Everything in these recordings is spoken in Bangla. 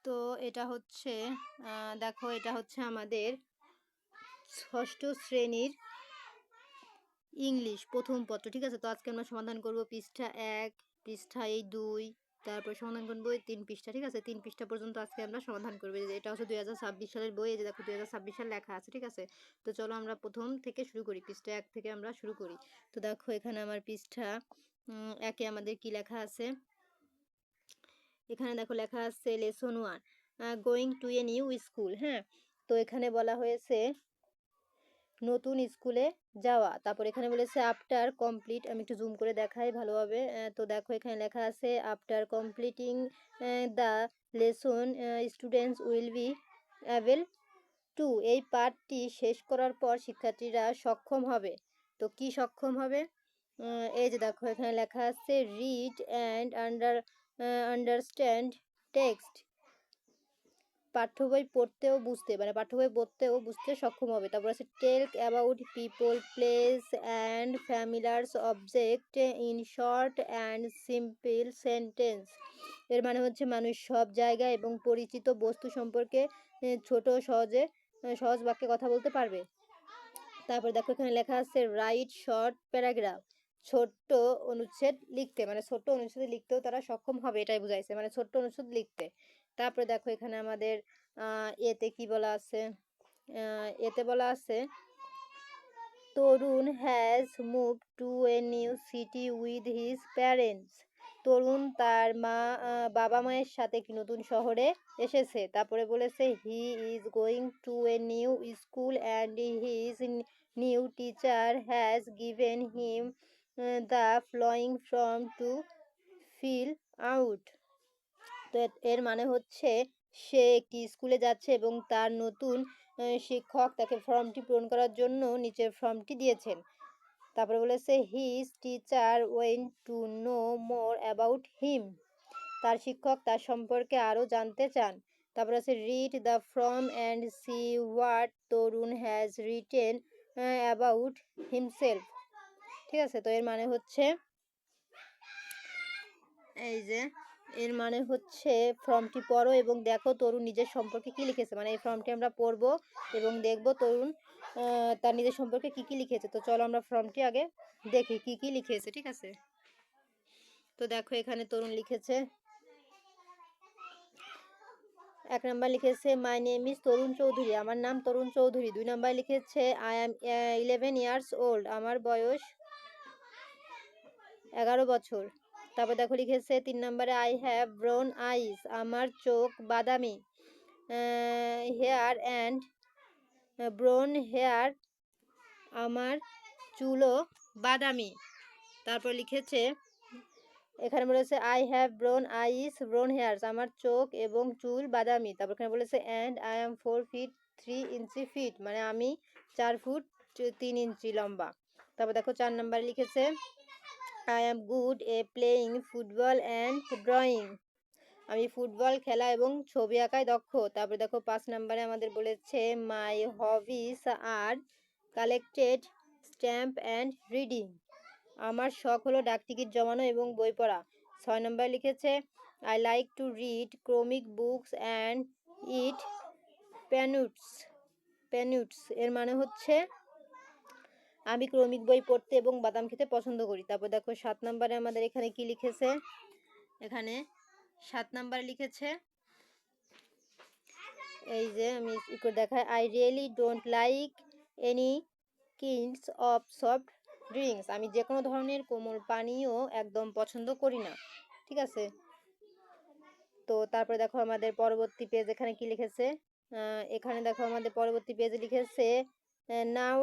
তো এটা হচ্ছে দেখো এটা হচ্ছে আমাদের ষষ্ঠ শ্রেণীর ইংলিশ প্রথম পত্র, ঠিক আছে। তো আজকে আমরা সমাধান করব পৃষ্ঠা 1, পৃষ্ঠা এই 2, তারপর সমাধান করবো এই 3 পৃষ্ঠা, ঠিক আছে। 3 পৃষ্ঠা পর্যন্ত আজকে আমরা সমাধান করবো। এটা হচ্ছে 2026 সালের বই, এই যে দেখো 2026 সাল লেখা আছে, ঠিক আছে। তো চলো আমরা প্রথম থেকে শুরু করি, পৃষ্ঠা 1 থেকে আমরা শুরু করি। তো দেখো এখানে আমার পৃষ্ঠা 1-এ আমাদের কি লেখা আছে, এখানে দেখো লেখা আছে lesson 1 going to a new school. হ্যাঁ, তো এখানে বলা হয়েছে নতুন স্কুলে যাওয়া। তারপর এখানে বলেছে আফটার কমপ্লিট, আমি একটু জুম করে দেখাই ভালোভাবে। তো দেখো এখানে লেখা আছে after completing the lesson students will be able to, এই পাঠটি শেষ করার পর শিক্ষার্থীরা সক্ষম হবে। তো কি সক্ষম হবে, এই যে দেখো এখানে লেখা আছে রিড অ্যান্ড আন্ডারস্ট্যান্ড টেক্সট, পাঠ্য বই পড়তেও বুঝতে, মানে পাঠ্য বই পড়তেও বুঝতে সক্ষম হবে। তারপর আছে tell about people place and familiars object in short and simple sentence, এর মানে হচ্ছে মানুষ সব জায়গা এবং পরিচিত বস্তু সম্পর্কে ছোট সহজ বাক্যে কথা বলতে পারবে। তারপর দেখো এখানে লেখা আছে রাইট শর্ট প্যারাগ্রাফ, ছোট্ট অনুচ্ছেদ লিখতে, মানে ছোট্ট অনুচ্ছেদ লিখতেও তারা সক্ষম হবে, এটাই বুঝাইছে, মানে ছোট্ট অনুচ্ছেদ লিখতে। তারপরে দেখো এখানে আমাদের এতে কি বলা আছে, এতে বলা আছে Tarun has move to a new city with his parents, Tarun তার বাবা মায়ের সাথে একটি নতুন শহরে এসেছে। তারপরে বলেছে he is going to a new school and his new teacher has given him the following form to fill out. তো এর মানে হচ্ছে সে একটি স্কুলে যাচ্ছে এবং তার নতুন শিক্ষক তাকে ফর্মটি পূরণ করার জন্য নিচের ফর্মটি দিয়েছেন। তারপরে বলেছে his teacher went to know more about him, তার শিক্ষক তার সম্পর্কে আরও জানতে চান। তারপরে আছে read the form and see what Tarun has written about himself, ঠিক আছে। তো এর মানে হচ্ছে এই যে এর মানে হচ্ছে ফর্মটি পড়ো এবং দেখো তরুণ নিজের সম্পর্কে কি লিখেছে, মানে এই ফর্মটি আমরা পড়বো এবং দেখব তরুণ তার নিজের সম্পর্কে কি কি লিখেছে। তো চলো আমরা ফর্মটি আগে দেখি কি কি লিখেছে, ঠিক আছে। তো দেখো এখানে তরুণ লিখেছে, 1 নাম্বার লিখেছে মাই নেম ইজ তরুণ চৌধুরী, আমার নাম তরুণ চৌধুরী। 2 নাম্বার লিখেছে আই অ্যাম 11 ইয়ার্স ওল্ড, আমার বয়স 11 বছর। তারপর দেখো লিখেছে 3 নম্বরে আই হ্যাভ ব্রাউন আইস, আমার চোখ বাদামি। হেয়ার অ্যান্ড ব্রাউন হেয়ার, আমার চুলও বাদামি। তারপর লিখেছে এখানে বলেছে I have brown eyes brown hairs, আমার চোখ এবং চুল বাদামি। তারপর এখানে বলেছে and I am 4 feet 3 inches feet, মানে আমি 4 ফুট 3 ইঞ্চি লম্বা। তারপর দেখো 4 নম্বরে লিখেছে I am good A playing football and drawing, আমি ফুটবল খেলা এবং ছবি আঁকায় দক্ষ। তারপরে দেখো 5 নম্বরে আমাদের বলেছে মাই হবিস আর কালেক্টেড স্ট্যাম্প অ্যান্ড রিডিং, আমার শখ হলো ডাকটিকিট জমানো এবং বই পড়া। 6 নম্বরে লিখেছে I like to read comic books and eat peanuts, এর মানে হচ্ছে আমি ক্রমিক বই পড়তে এবং বাদাম খেতে পছন্দ করি। তারপর দেখো 7 নম্বরে আমাদের এখানে কি লিখেছে, এখানে 7 নম্বরে লিখেছে এই যে আমি করে দেখাই I really don't like any kinds of soft drinks, আমি যে কোনো ধরনের কোমল পানীয় একদম পছন্দ করি না, ঠিক আছে। তো তারপরে দেখো আমাদের পরবর্তী পেজ এখানে কি লিখেছে, এখানে দেখো আমাদের পরবর্তী পেজে লিখেছে now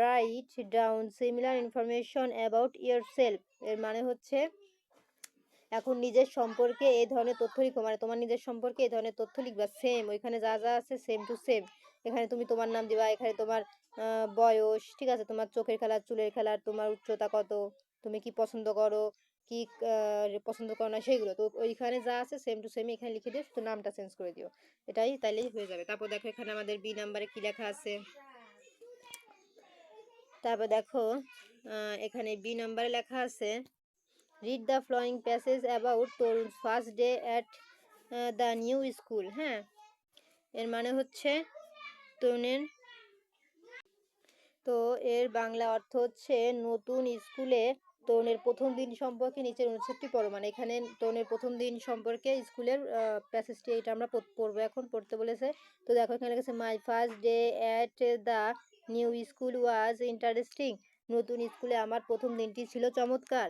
write down similar information about yourself, এর মানে হচ্ছে এখন নিজের সম্পর্কে এই ধরনের তথ্য লিখো, মানে তোমার নিজের সম্পর্কে এই ধরনের তথ্য লিখবা সেম, ওইখানে যা যা আছে সেম টু সেম। এখানে তুমি তোমার নাম দিবা, এখানে তোমার বয়স, ঠিক আছে, তোমার চোখের কালার, চুলের কালার, তোমার উচ্চতা কত, তুমি কি পছন্দ করো, কি পছন্দ করো না সেগুলো। তো ওইখানে যা আছে সেম টু সেম এখানে লিখে দিও, শুধু নামটা চেঞ্জ করে দিও, এটাই তাইলেই হয়ে যাবে। তারপর দেখো এখানে আমাদের বি নাম্বারে কি লেখা আছে, তারপর দেখো এখানে বি নাম্বারে লেখা আছে read the following passage about Tarun's first day at the new school. হ্যাঁ, এর মানে হচ্ছে তরুণের তো এর বাংলা অর্থ হচ্ছে নতুন স্কুলে তরুণের প্রথম দিন সম্পর্কে নিচের অনুচ্ছেদটি পড়ো। মানে এখানে তরুণের প্রথম দিন সম্পর্কে স্কুলের প্যাসেজটি এটা আমরা পড়বো, এখন পড়তে বলেছে। তো দেখো এখানে লেখা আছে my first day at the new school was interesting. নতুন স্কুলে আমার প্রথম দিনটি ছিল চমৎকার।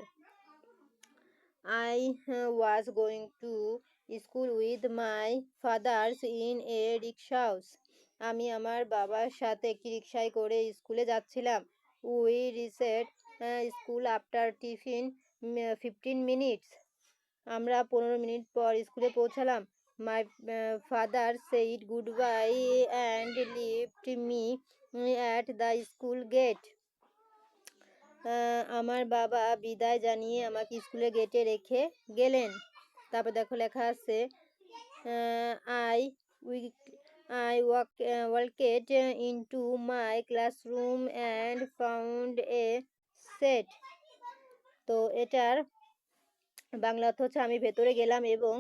I was going to school with my fathers in a rickshaw. আমি আমার বাবার সাথে একটি রিক্সায় করে স্কুলে যাচ্ছিলাম। We reached school after tiffin 15 minutes. আমরা 15 মিনিট পর স্কুলে পৌঁছালাম। My father said goodbye and left me at the school gate. আমার বাবা বিদায় জানিয়ে আমাকে স্কুলের গেটে রেখে গেলেন। তারপর দেখো লেখা আছে I walked into my classroom and found a set. তো এটার বাংলা অর্থ হচ্ছে আমি ভেতরে গেলাম এবং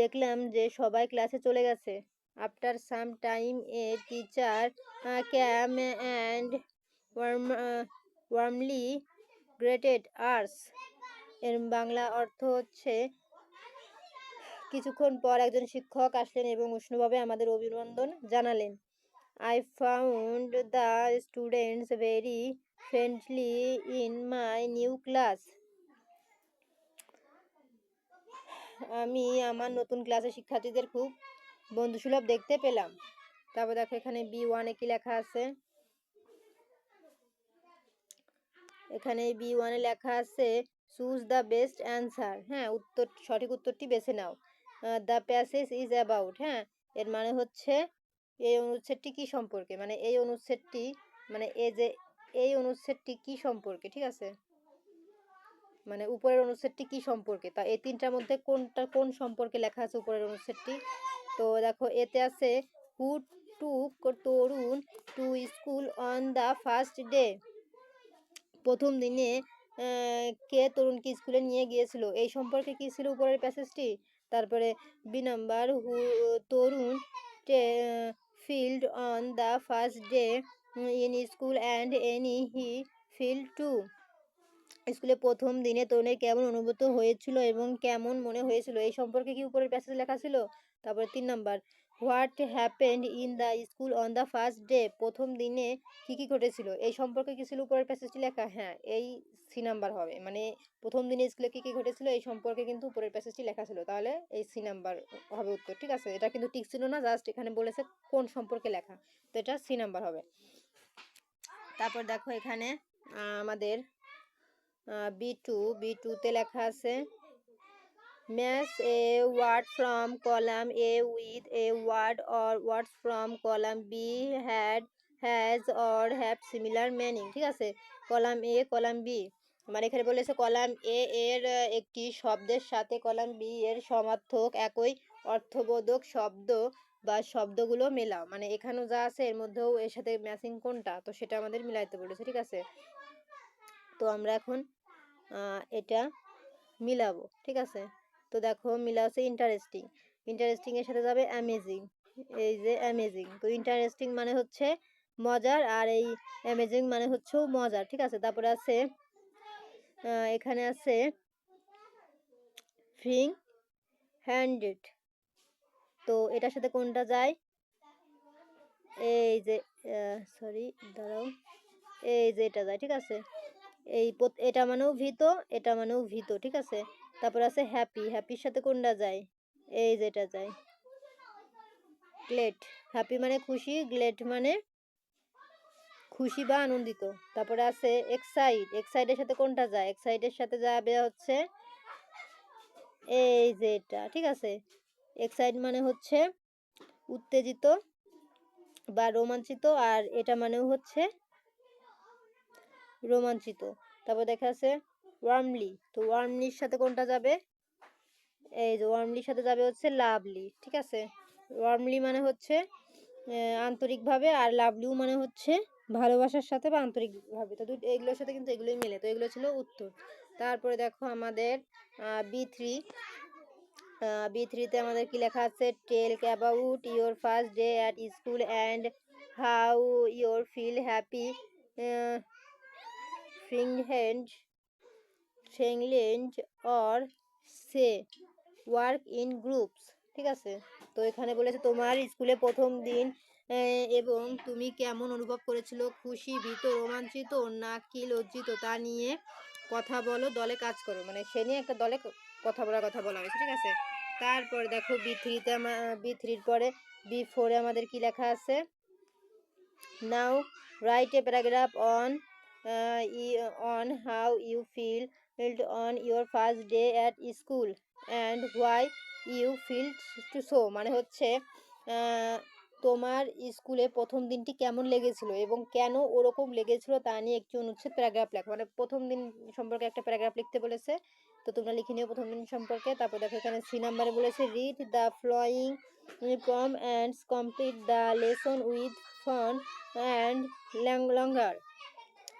দেখলাম যে সবাই ক্লাসে চলে গেছে। After some time a teacher came and warmly greeted us. এর বাংলা অর্থ হচ্ছে কিছুক্ষণ পর একজন শিক্ষক আসলেন এবং উষ্ণভাবে আমাদের অভিনন্দন জানালেন। I found the students very friendly in my new class. আমি আমার নতুন ক্লাসের শিক্ষার্থীদের খুব বন্ধুসুলভ দেখতে পেলাম। তারপর দেখো এখানে B1-এ কি লেখা আছে। এখানে B1-এ লেখা আছে চুজ দ্য বেস্ট অ্যান্সার। হ্যাঁ, সঠিক উত্তরটি বেছে নাও। The passage is about. হ্যাঁ, এর মানে হচ্ছে এই অনুচ্ছেদটি কি সম্পর্কে, মানে এই অনুচ্ছেদটি কি সম্পর্কে, ঠিক আছে, মানে উপরের অনুচ্ছেদটি কি সম্পর্কে, তা এই তিনটার মধ্যে কোন সম্পর্কে লেখা আছে উপরের অনুচ্ছেদটি। তো দেখো এতে আছে who took Tarun to school on the first day. প্রথম দিনে কে তরুণকে স্কুলে নিয়ে গিয়েছিল, এই সম্পর্কে কি ছিল উপরের প্যাসেজটি। তারপরে B number Tarun felt on the first day in school and any he feel to. স্কুলে প্রথম দিনে তরুণের কেমন অনুভূত হয়েছিল এবং কেমন মনে হয়েছিল, এই সম্পর্কে কি উপরের প্যাসেজ লেখা ছিল। তারপরে 3 number what happened in the school on the first day. প্রথম দিনে কি ঘটেছিল, এই সম্পর্কে কি ছিল উপরের প্যাসেজটি লেখা। হ্যাঁ, এই সি নাম্বার হবে, মানে প্রথম দিনে স্কুলে কি ঘটেছিল এই সম্পর্কে কিন্তু উপরের প্যাসেজটি লেখা ছিল, তাহলে এই সি নাম্বার হবে উত্তর, ঠিক আছে। এটা কিন্তু ঠিক ছিল না, জাস্ট এখানে বলেছে কোন সম্পর্কে লেখা, তো এটা সি নাম্বার হবে। তারপর দেখো এখানে আমাদের B2-তে লেখা আছে match a word from column A with a word or words from column B has or have similar meaning. ঠিক আছে, কলাম এ কলাম বি, মানে এখানে বলেছে কলাম এ এর একটি শব্দের সাথে কলাম বি এর সমার্থক একই অর্থবোধক শব্দ বা শব্দগুলো মেলাও। মানে এখানেও যা আছে এর মধ্যেও এর সাথে ম্যাচিং কোনটা, তো সেটা আমাদের মিলাইতে বলেছে, ঠিক আছে। তো আমরা এখন এটা মিলাবো, ঠিক আছে। তো দেখো মিলা হচ্ছে ইন্টারেস্টিং, ইন্টারেস্টিং এর সাথে যাবে অ্যামেজিং। এই যে অ্যামেজিং, তো ইন্টারেস্টিং মানে হচ্ছে মজার আর এই অ্যামেজিং মানে হচ্ছেও মজার, ঠিক আছে। তারপরে আছে এখানে আছে ফ্রিং হ্যান্ডেড, তো এটার সাথে কোনটা যায়, এই যে সরি দাঁড়াও, এই যে এটা যায়, ঠিক আছে। এটা মানেও ভীত, এটা মানেও ভীত, ঠিক আছে। তারপর আছে হ্যাপি, হ্যাপির সাথে কোনটা যায়, এই যেটা যায় গ্লেড। হ্যাপি মানে খুশি, গ্লেড মানে খুশি বা আনন্দিত। তারপরে আছে এক্সাইট, এক্সাইটের সাথে কোনটা যায়, এক্সাইটের সাথে যাবে হচ্ছে এই যে এটা, ঠিক আছে। এক্সাইট মানে হচ্ছে উত্তেজিত বা রোমাঞ্চিত, আর এটা মানেও হচ্ছে রোমাঞ্চিত। তারপর দেখা আছে ওয়ার্মলি, তো ওয়ার্মলির সাথে কোনটা যাবে, এই যে ওয়ার্মলির সাথে যাবে হচ্ছে লাভলি, ঠিক আছে। ওয়ার্মলি মানে হচ্ছে আন্তরিকভাবে, আর লাভলিও মানে হচ্ছে ভালোবাসার সাথে বা আন্তরিকভাবে, তো এগুলোর সাথে কিন্তু এগুলোই মেলে, তো এগুলো ছিল উত্তর। তারপরে দেখো আমাদের B3 B3 তে আমাদের কি লেখা আছে, tell about your first day at school and how your feel happy friend or say work in groups. ঠিক আছে, তো এখানে বলেছে তোমার স্কুলে প্রথম দিন এবং তুমি কেমন অনুভব করেছিল, খুশি, ভীত, রোমাঞ্চিত নাকি লজ্জিত তা নিয়ে কথা বলো, দলে কাজ করো, মানে সে নিয়ে একটা দলে কথা বলা হয়েছে। ঠিক আছে, তারপর দেখো B3-তে B3-র পরে B4-এ আমাদের কি লেখা আছে, now write a paragraph on how you feel on your first day at school and why you feel so, মানে হচ্ছে তোমার স্কুলে প্রথম দিনটি কেমন লেগেছিল এবং কেন ওরকম লেগেছিল তা নিয়ে একটি অনুচ্ছেদ প্যারাগ্রাফ লেখো, মানে প্রথম দিন সম্পর্কে একটা প্যারাগ্রাফ লিখতে বলেছে। তো তোমরা লিখে নিও প্রথম দিন সম্পর্কে। তারপর দেখো এখানে C নাম্বারে বলেছে read the flowing poem and complete the lesson with fun and longer,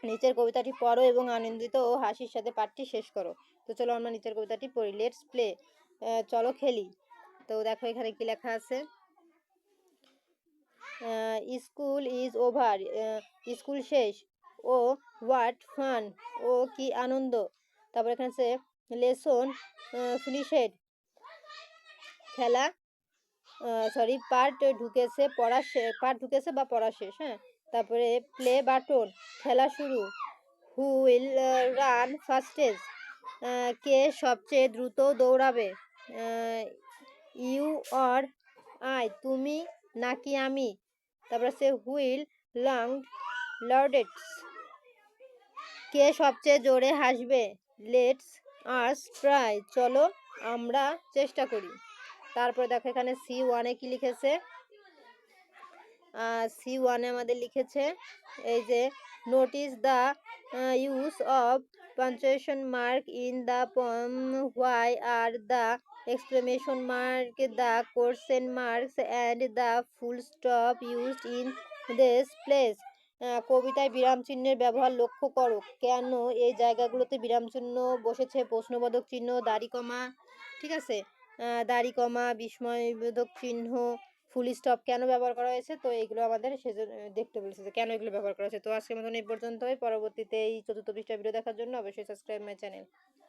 নিচের কবিতাটি পড়ো এবং আনন্দিত ও হাসির সাথে পাঠটি শেষ করো। তো চলো আমরা নিচের কবিতাটি পড়ি। লেটস প্লে, চলো খেলি। তো দেখো এখানে কি লেখা আছে, স্কুল ইজ ওভার, স্কুল শেষ, ও হোয়াট ফান, ও কি আনন্দ। তারপর এখানে আছে লেসন ফিনিশেড, খেলা পার্ট ঢুকেছে বা পড়া শেষ। হ্যাঁ, তারপরে প্লে বাটন, খেলা শুরু। হু উইল রান ফাস্টেস্ট, কে সবচেয়ে দ্রুত দৌড়াবে। ইউ অর আই, তুমি নাকি আমি। তারপর আছে হুইল লাউডেস্ট, কে সবচেয়ে জোরে হাসবে। লেটস আস ট্রাই, চলো আমরা চেষ্টা করি। তারপরে দেখো এখানে C1-এ কি লিখেছে, C1-এ আমাদের লিখেছে এই যে notice the use of punctuation mark in the poem, why are the exclamation mark, the question marks and the full stop used in this place. কবিতায় বিরাম চিহ্নের ব্যবহার লক্ষ্য করো, কেন এই জায়গাগুলোতে বিরাম চিহ্ন বসেছে, প্রশ্নবোধক চিহ্ন, দাড়ি কমা। ঠিক আছে, দাড়ি কমা, বিস্ময়বোধক চিহ্ন, ফুল স্টপ কেন ব্যবহার করা হয়েছে, তো এইগুলো আমাদের সেজন্য দেখতে বলেছে যে কেন এগুলো ব্যবহার করা হয়েছে। তো আজকের মতন এই পর্যন্তই। পরবর্তীতে এই 4র্থ পৃষ্ঠা ভিডিও দেখার জন্য অবশ্যই সাবস্ক্রাইব মাই চ্যানেল।